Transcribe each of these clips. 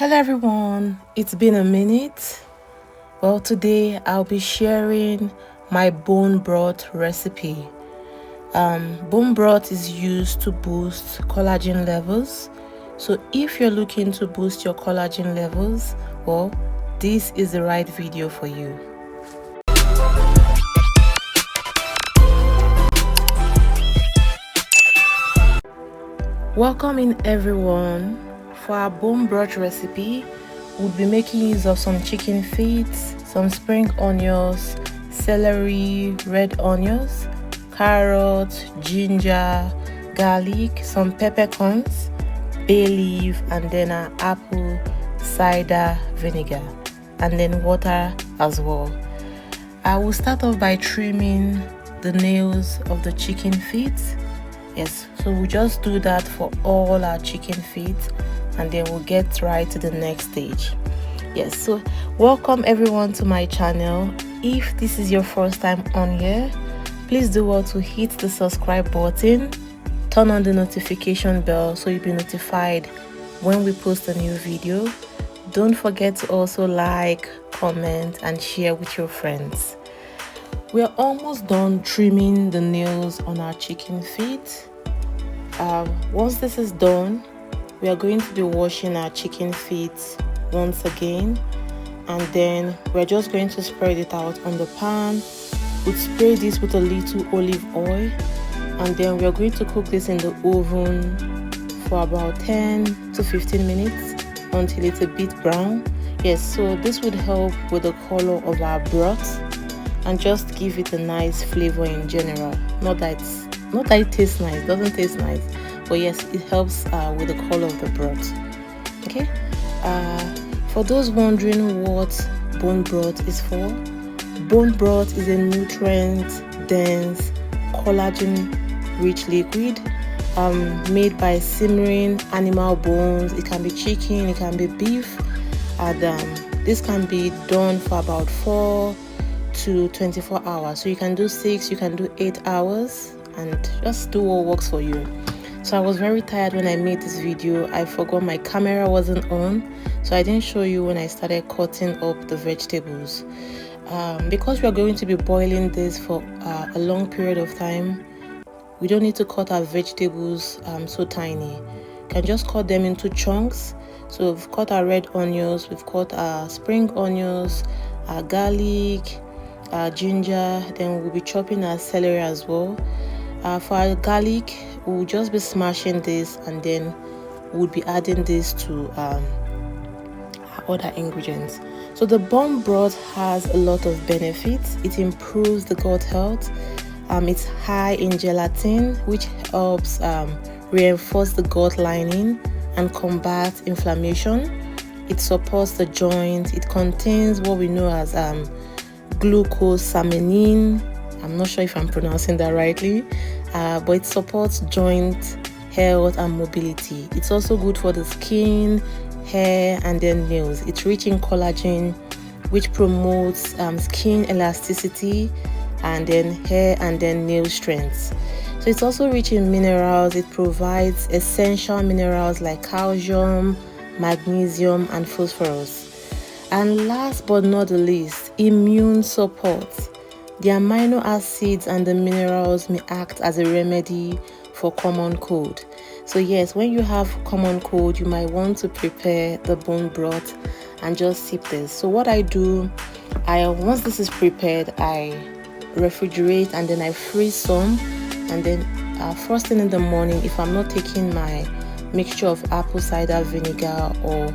Hello everyone, it's been a minute. Well, today I'll be sharing my bone broth recipe. Bone broth is used to boost collagen levels. So if you're looking to boost your collagen levels, well, this is the right video for you. Welcome in everyone. For our bone broth recipe, we'll be making use of some chicken feet, some spring onions, celery, red onions, carrots, ginger, garlic, some peppercorns, bay leaf, and then our apple cider vinegar, and then water as well. I will start off by trimming the nails of the chicken feet. Yes, so we'll just do that for all our chicken feet, and then we'll get right to the next stage. Yes, so welcome everyone to my channel. If this is your first time on here, please do well to hit the subscribe button, turn on the notification bell so you'll be notified when we post a new video. Don't forget to also like, comment, and share with your friends. We are almost done trimming the nails on our chicken feet. Once this is done, we are going to be washing our chicken feet once again, and then we're just going to spread it out on the pan. We'll spray this with a little olive oil, and then we are going to cook this in the oven for about 10 to 15 minutes until it's a bit brown. Yes, so this would help with the color of our broth and just give it a nice flavor in general. Not that it tastes nice, doesn't taste nice, but yes, it helps with the color of the broth. Okay, for those wondering what bone broth is for, bone broth is a nutrient dense collagen rich liquid made by simmering animal bones. It can be chicken, it can be beef, and this can be done for about 4 to 24 hours. So you can do 6, you can do 8 hours, and just do what works for you. So I was very tired when I made this video. I forgot my camera wasn't on, so I didn't show you when I started cutting up the vegetables. Because we are going to be boiling this for a long period of time, we don't need to cut our vegetables so tiny. You can just cut them into chunks. So we've cut our red onions, we've cut our spring onions, our garlic, ginger, then we'll be chopping our celery as well. For our garlic, we'll just be smashing this, and then we'll be adding this to our other ingredients. So the bone broth has a lot of benefits. It improves the gut health. It's high in gelatin, which helps reinforce the gut lining and combat inflammation. It supports the joint. It contains what we know as glucosamine. I'm not sure if I'm pronouncing that rightly, but it supports joint health and mobility. It's also good for the skin, hair, and then nails. It's rich in collagen, which promotes skin elasticity, and then hair and then nail strength. So it's also rich in minerals. It provides essential minerals like calcium, magnesium, and phosphorus. And last but not the least, immune support. The amino acids and the minerals may act as a remedy for common cold. So yes, when you have common cold, you might want to prepare the bone broth and just sip this. So what I do, once this is prepared, I refrigerate and then I freeze some, and then first thing in the morning, if I'm not taking my mixture of apple cider vinegar or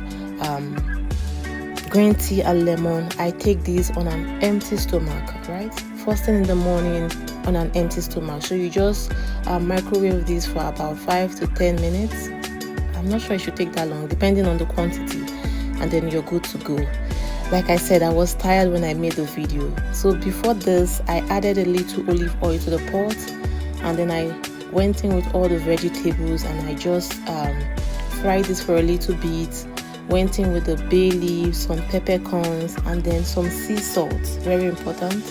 green tea and lemon, I take these on an empty stomach, right? First thing in the morning on an empty stomach. So you just microwave this for about 5 to 10 minutes. I'm not sure it should take that long, depending on the quantity, and then you're good to go. Like I said, I was tired when I made the video. So before this, I added a little olive oil to the pot, and then I went in with all the vegetables, and I just fried this for a little bit. Went in with the bay leaves, some peppercorns, and then some sea salt. Very important.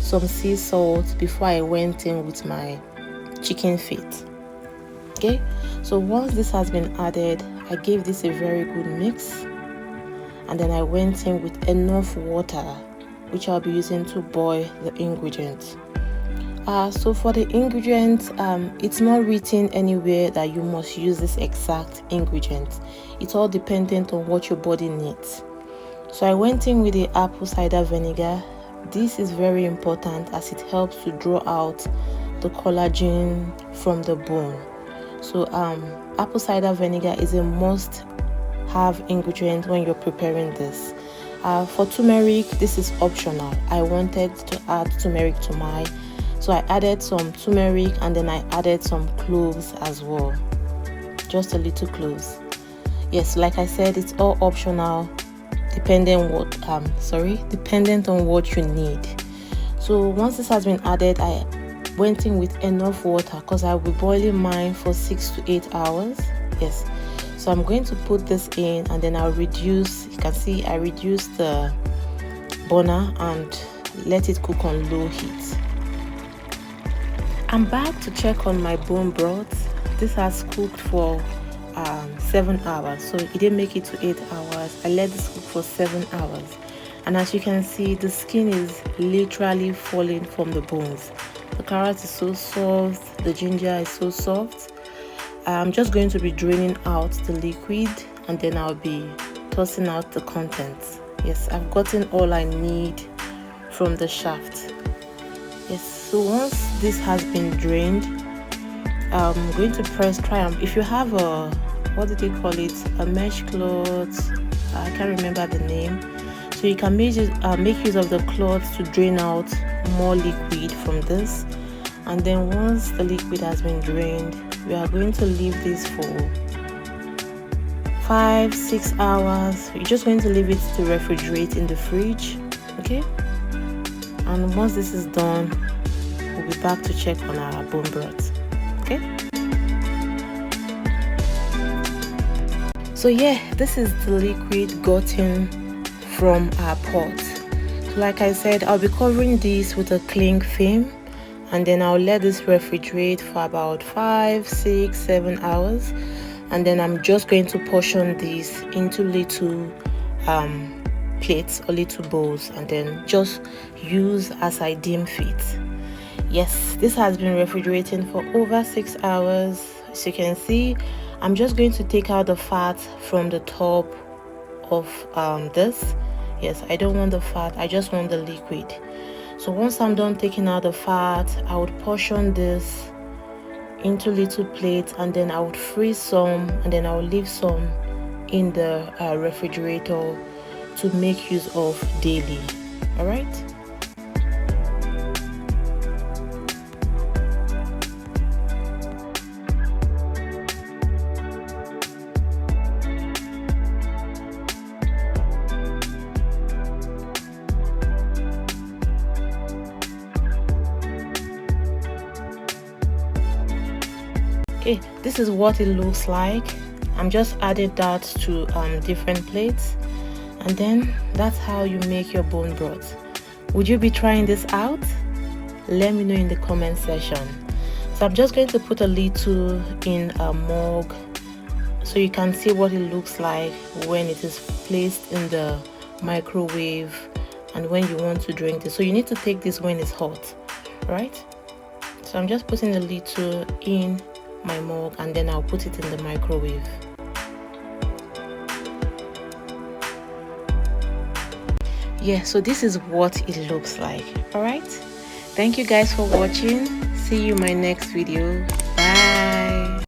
Some sea salt before I went in with my chicken feet. Okay, so once this has been added, I gave this a very good mix. and then I went in with enough water, which I'll be using to boil the ingredients. So for the ingredients, it's not written anywhere that you must use this exact ingredient. It's all dependent on what your body needs. So I went in with the apple cider vinegar. This is very important as it helps to draw out the collagen from the bone. So apple cider vinegar is a must-have ingredient when you're preparing this. For turmeric, this is optional. I wanted to add turmeric to mine, so I added some turmeric and then I added some cloves as well, just a little cloves. Yes, like I said, it's all optional, dependent on what you need. So once this has been added, I went in with enough water because I'll be boiling mine for 6 to 8 hours. Yes, so I'm going to put this in and then I'll reduce. You can see I reduced the burner and let it cook on low heat. I'm back to check on my bone broth. This has cooked for 7 hours, so it didn't make it to 8 hours. I let this cook for 7 hours, and as you can see, the skin is literally falling from the bones. The carrot is so soft, the ginger is so soft. I'm just going to be draining out the liquid and then I'll be tossing out the contents. Yes, I've gotten all I need from the shaft. Yes, so once this has been drained, I'm going to try if you have a, what do they call it, a mesh cloth, I can't remember the name, so you can make use of the cloth to drain out more liquid from this. And then once the liquid has been drained, we are going to leave this for 5-6 hours. We're just going to leave it to refrigerate in the fridge, okay? And once this is done, we'll be back to check on our bone broth, okay? So yeah, this is the liquid gotten from our pot. So like I said, I'll be covering this with a cling film and then I'll let this refrigerate for about 5, 6, 7 hours, and then I'm just going to portion this into little plates or little bowls and then just use as I deem fit. Yes, this has been refrigerating for over 6 hours. As you can see, I'm just going to take out the fat from the top of this. Yes, I don't want the fat, I just want the liquid. So once I'm done taking out the fat, I would portion this into little plates and then I would freeze some and then I will leave some in the refrigerator to make use of daily. All right. Okay, this is what it looks like. I'm just adding that to different plates, and then that's how you make your bone broth. Would you be trying this out? Let me know in the comment section. So I'm just going to put a little in a mug so you can see what it looks like when it is placed in the microwave and when you want to drink this. So you need to take this when it's hot, right? So I'm just putting a little in my mug and then I'll put it in the microwave. Yeah, so this is what it looks like. All right, thank you guys for watching. See you in my next video. Bye.